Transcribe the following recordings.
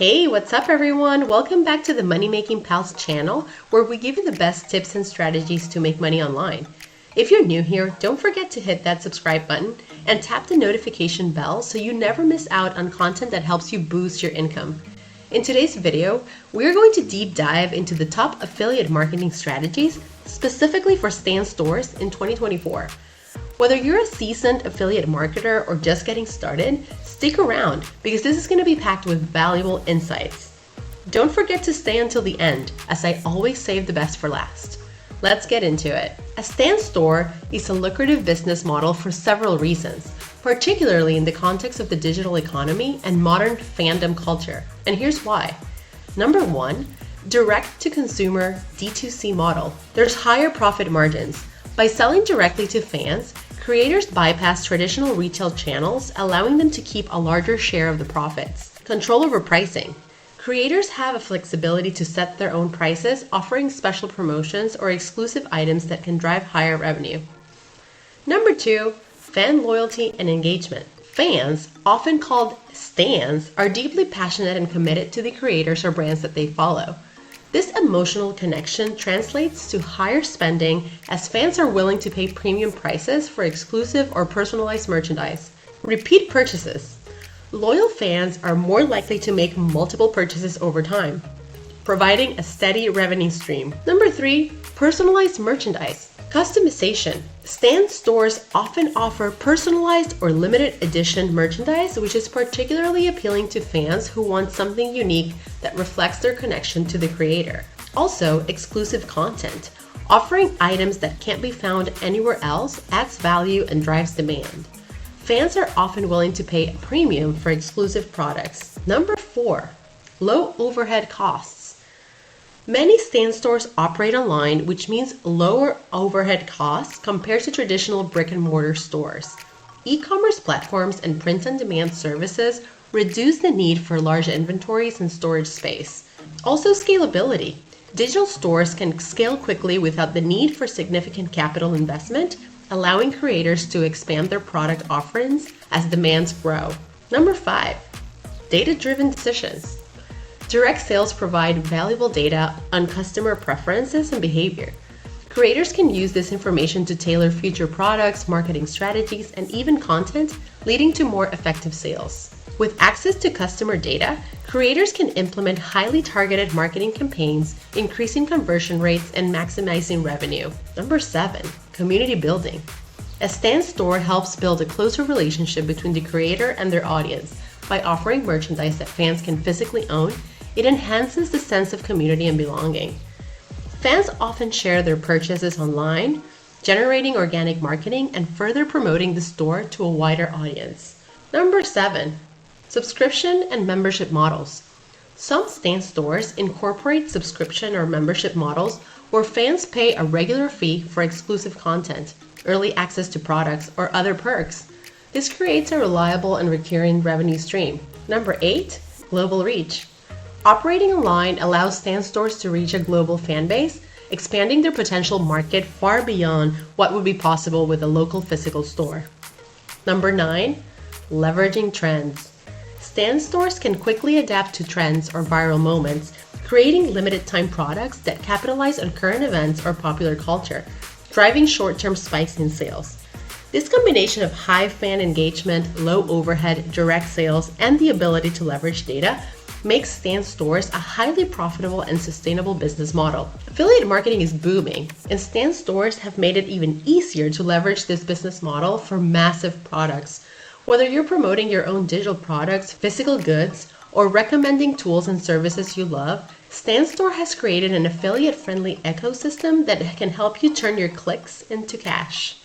Hey, what's up everyone? Welcome back to the Money Making Pals channel, where we give you the best tips and strategies to make money online. If you're new here, don't forget to hit that subscribe button and tap the notification bell so you never miss out on content that helps you boost your income. In today's video, we're going to deep dive into the top affiliate marketing strategies specifically for Stan stores in 2024. Whether you're a seasoned affiliate marketer or just getting started, stick around because this is going to be packed with valuable insights. Don't forget to stay until the end, as I always save the best for last. Let's get into it. A Stan store is a lucrative business model for several reasons, particularly in the context of the digital economy and modern fandom culture. And here's why. Number one, direct-to-consumer D2C model. There's higher profit margins. By selling directly to fans, creators bypass traditional retail channels, allowing them to keep a larger share of the profits. Control over pricing. Creators have a flexibility to set their own prices, offering special promotions or exclusive items that can drive higher revenue. Number two, fan loyalty and engagement. Fans, often called stans, are deeply passionate and committed to the creators or brands that they follow. This emotional connection translates to higher spending, as fans are willing to pay premium prices for exclusive or personalized merchandise. Repeat purchases. Loyal fans are more likely to make multiple purchases over time, providing a steady revenue stream. Number three, personalized merchandise. Customization. Stan stores often offer personalized or limited edition merchandise, which is particularly appealing to fans who want something unique that reflects their connection to the creator. Also, exclusive content. Offering items that can't be found anywhere else adds value and drives demand. Fans are often willing to pay a premium for exclusive products. Number four, low overhead costs. Many Stan stores operate online, which means lower overhead costs compared to traditional brick-and-mortar stores. E-commerce platforms and print-on-demand services reduce the need for large inventories and storage space. Also, scalability. Digital stores can scale quickly without the need for significant capital investment, allowing creators to expand their product offerings as demands grow. Number five, data-driven decisions. Direct sales provide valuable data on customer preferences and behavior. Creators can use this information to tailor future products, marketing strategies, and even content, leading to more effective sales. With access to customer data, creators can implement highly targeted marketing campaigns, increasing conversion rates and maximizing revenue. Number seven, community building. A Stan store helps build a closer relationship between the creator and their audience. By offering merchandise that fans can physically own, it enhances the sense of community and belonging. Fans often share their purchases online, generating organic marketing and further promoting the store to a wider audience. Number seven, subscription and membership models. Some Stan stores incorporate subscription or membership models where fans pay a regular fee for exclusive content, early access to products, or other perks. This creates a reliable and recurring revenue stream. Number eight, global reach. Operating online allows Stan stores to reach a global fan base, expanding their potential market far beyond what would be possible with a local physical store. Number nine, leveraging trends. Stan stores can quickly adapt to trends or viral moments, creating limited time products that capitalize on current events or popular culture, driving short-term spikes in sales. This combination of high fan engagement, low overhead, direct sales, and the ability to leverage data makes Stan stores a highly profitable and sustainable business model. Affiliate marketing is booming, and Stan stores have made it even easier to leverage this business model for massive products. Whether you're promoting your own digital products, physical goods, or recommending tools and services you love, Stan store has created an affiliate-friendly ecosystem that can help you turn your clicks into cash.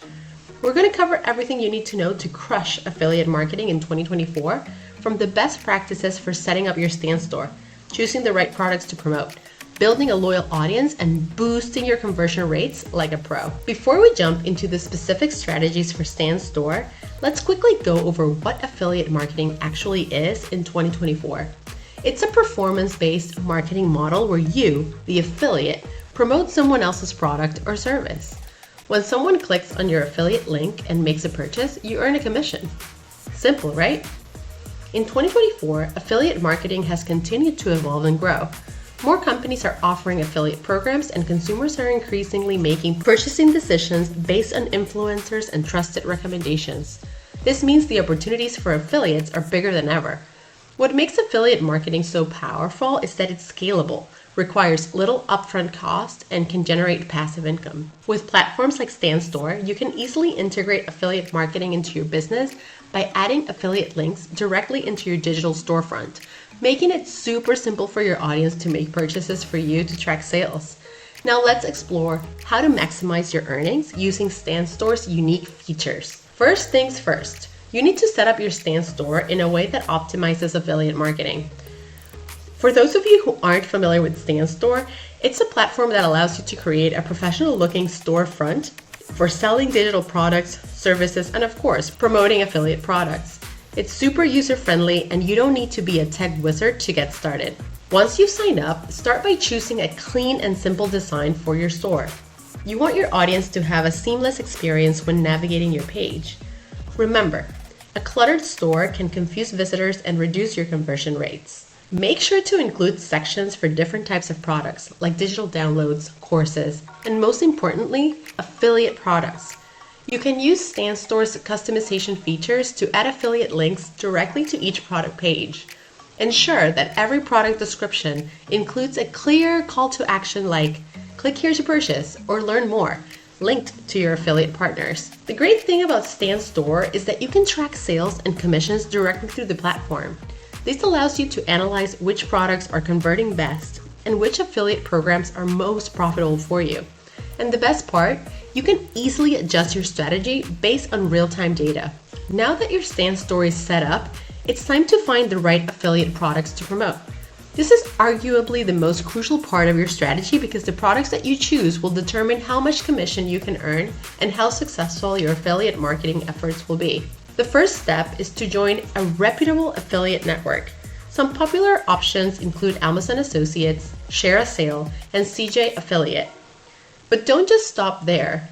We're going to cover everything you need to know to crush affiliate marketing in 2024, from the best practices for setting up your Stan store, choosing the right products to promote, building a loyal audience, and boosting your conversion rates like a pro. Before we jump into the specific strategies for Stan store, let's quickly go over what affiliate marketing actually is in 2024. It's a performance-based marketing model where you, the affiliate, promote someone else's product or service. When someone clicks on your affiliate link and makes a purchase, you earn a commission. Simple, right? In 2024, affiliate marketing has continued to evolve and grow. More companies are offering affiliate programs, and consumers are increasingly making purchasing decisions based on influencers and trusted recommendations. This means the opportunities for affiliates are bigger than ever. What makes affiliate marketing so powerful is that it's scalable, requires little upfront cost, and can generate passive income. With platforms like StanStore, you can easily integrate affiliate marketing into your business by adding affiliate links directly into your digital storefront, making it super simple for your audience to make purchases for you to track sales. Now let's explore how to maximize your earnings using StanStore's unique features. First things first, you need to set up your StanStore in a way that optimizes affiliate marketing. For those of you who aren't familiar with StanStore, it's a platform that allows you to create a professional-looking storefront for selling digital products, services, and of course, promoting affiliate products. It's super user-friendly and you don't need to be a tech wizard to get started. Once you sign up, start by choosing a clean and simple design for your store. You want your audience to have a seamless experience when navigating your page. Remember, a cluttered store can confuse visitors and reduce your conversion rates. Make sure to include sections for different types of products, like digital downloads, courses, and most importantly, affiliate products. You can use StanStore's customization features to add affiliate links directly to each product page. Ensure that every product description includes a clear call to action like click here to purchase or learn more, linked to your affiliate partners. The great thing about StanStore is that you can track sales and commissions directly through the platform. This allows you to analyze which products are converting best and which affiliate programs are most profitable for you. And the best part, you can easily adjust your strategy based on real-time data. Now that your StanStore is set up, it's time to find the right affiliate products to promote. This is arguably the most crucial part of your strategy because the products that you choose will determine how much commission you can earn and how successful your affiliate marketing efforts will be. The first step is to join a reputable affiliate network. Some popular options include Amazon Associates, Share a Sale, and CJ Affiliate. But don't just stop there.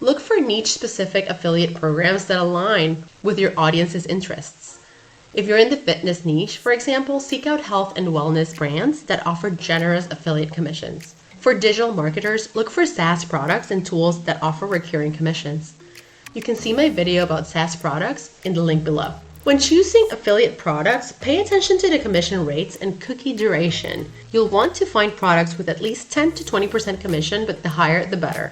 Look for niche-specific affiliate programs that align with your audience's interests. If you're in the fitness niche, for example, seek out health and wellness brands that offer generous affiliate commissions. For digital marketers, look for SaaS products and tools that offer recurring commissions. You can see my video about SaaS products in the link below. When choosing affiliate products, pay attention to the commission rates and cookie duration. You'll want to find products with at least 10 to 20% commission, but the higher the better.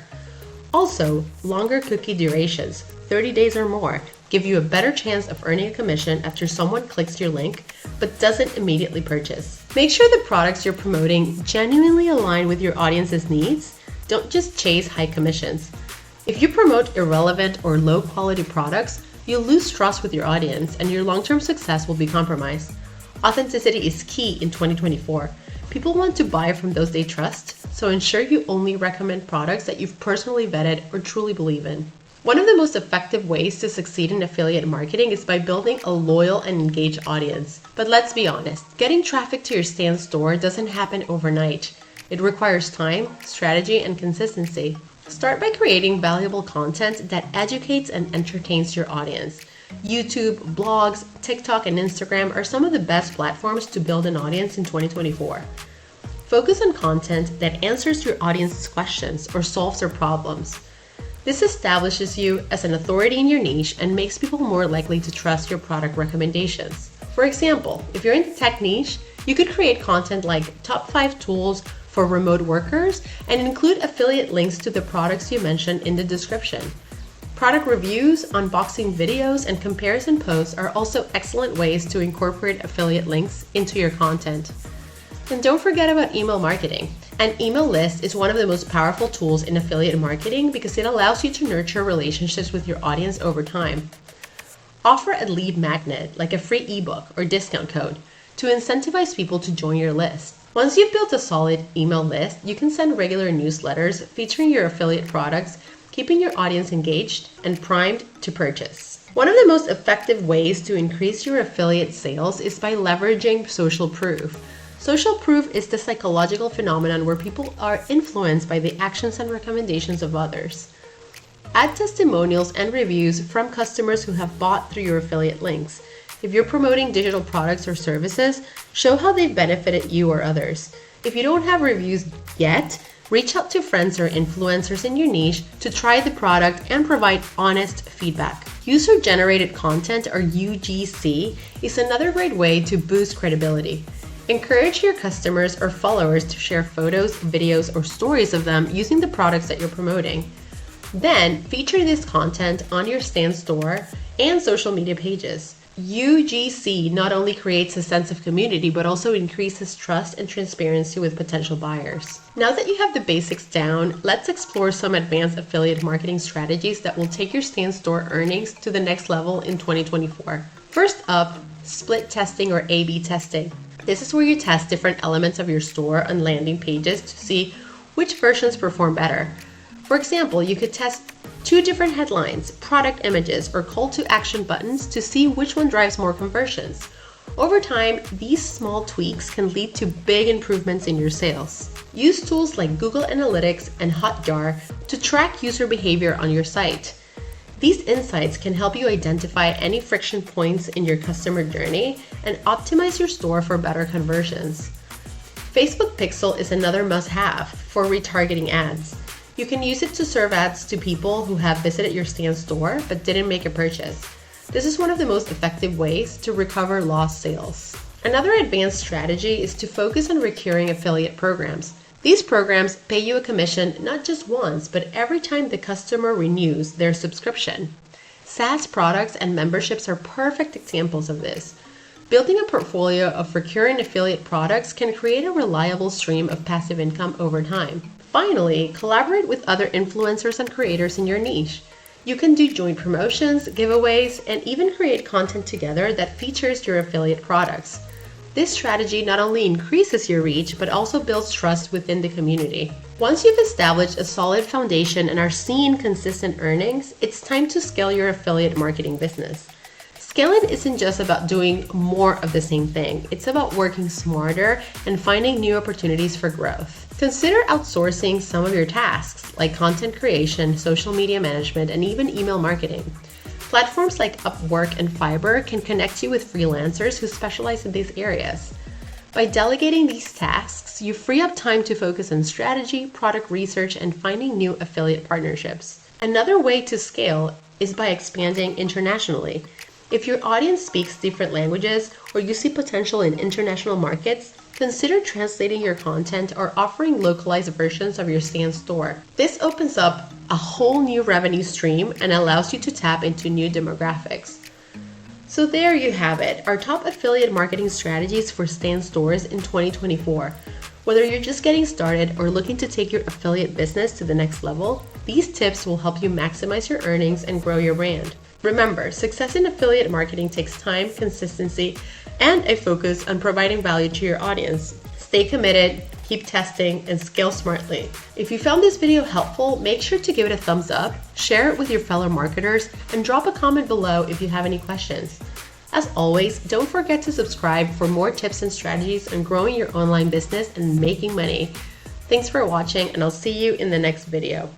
Also, longer cookie durations, 30 days or more, give you a better chance of earning a commission after someone clicks your link but doesn't immediately purchase. Make sure the products you're promoting genuinely align with your audience's needs. Don't just chase high commissions. If you promote irrelevant or low-quality products, you'll lose trust with your audience and your long-term success will be compromised. Authenticity is key in 2024. People want to buy from those they trust, so ensure you only recommend products that you've personally vetted or truly believe in. One of the most effective ways to succeed in affiliate marketing is by building a loyal and engaged audience. But let's be honest, getting traffic to your StanStore doesn't happen overnight. It requires time, strategy, and consistency. Start by creating valuable content that educates and entertains your audience. YouTube, blogs, TikTok, and Instagram are some of the best platforms to build an audience in 2024. Focus on content that answers your audience's questions or solves their problems. This establishes you as an authority in your niche and makes people more likely to trust your product recommendations. For example, if you're in the tech niche, you could create content like top 5 tools for remote workers and include affiliate links to the products you mentioned in the description. Product reviews, unboxing videos, and comparison posts are also excellent ways to incorporate affiliate links into your content. And don't forget about email marketing. An email list is one of the most powerful tools in affiliate marketing because it allows you to nurture relationships with your audience over time. Offer a lead magnet, like a free ebook or discount code, to incentivize people to join your list. Once you've built a solid email list, you can send regular newsletters featuring your affiliate products, keeping your audience engaged and primed to purchase. One of the most effective ways to increase your affiliate sales is by leveraging social proof. Social proof is the psychological phenomenon where people are influenced by the actions and recommendations of others. Add testimonials and reviews from customers who have bought through your affiliate links. If you're promoting digital products or services, show how they've benefited you or others. If you don't have reviews yet, reach out to friends or influencers in your niche to try the product and provide honest feedback. User-generated content, or UGC, is another great way to boost credibility. Encourage your customers or followers to share photos, videos, or stories of them using the products that you're promoting. Then, feature this content on your Stan store and social media pages. UGC not only creates a sense of community, but also increases trust and transparency with potential buyers. Now that you have the basics down, let's explore some advanced affiliate marketing strategies that will take your Stan store earnings to the next level in 2024. First up, split testing or A/B testing. This is where you test different elements of your store on landing pages to see which versions perform better. For example, you could test 2 different headlines, product images, or call to action buttons to see which one drives more conversions. Over time, these small tweaks can lead to big improvements in your sales. Use tools like Google Analytics and Hotjar to track user behavior on your site. These insights can help you identify any friction points in your customer journey and optimize your store for better conversions. Facebook Pixel is another must-have for retargeting ads. You can use it to serve ads to people who have visited your Stan store but didn't make a purchase. This is one of the most effective ways to recover lost sales. Another advanced strategy is to focus on recurring affiliate programs. These programs pay you a commission not just once, but every time the customer renews their subscription. SaaS products and memberships are perfect examples of this. Building a portfolio of recurring affiliate products can create a reliable stream of passive income over time. Finally, collaborate with other influencers and creators in your niche. You can do joint promotions, giveaways, and even create content together that features your affiliate products. This strategy not only increases your reach, but also builds trust within the community. Once you've established a solid foundation and are seeing consistent earnings, it's time to scale your affiliate marketing business. Scaling isn't just about doing more of the same thing. It's about working smarter and finding new opportunities for growth. Consider outsourcing some of your tasks, like content creation, social media management, and even email marketing. Platforms like Upwork and Fiverr can connect you with freelancers who specialize in these areas. By delegating these tasks, you free up time to focus on strategy, product research, and finding new affiliate partnerships. Another way to scale is by expanding internationally. If your audience speaks different languages or you see potential in international markets, consider translating your content or offering localized versions of your Stan store. This opens up a whole new revenue stream and allows you to tap into new demographics. So there you have it, our top affiliate marketing strategies for Stan stores in 2024. Whether you're just getting started or looking to take your affiliate business to the next level, these tips will help you maximize your earnings and grow your brand. Remember, success in affiliate marketing takes time, consistency, and a focus on providing value to your audience. Stay committed, keep testing, and scale smartly. If you found this video helpful, make sure to give it a thumbs up, share it with your fellow marketers, and drop a comment below if you have any questions. As always, don't forget to subscribe for more tips and strategies on growing your online business and making money. Thanks for watching, and I'll see you in the next video.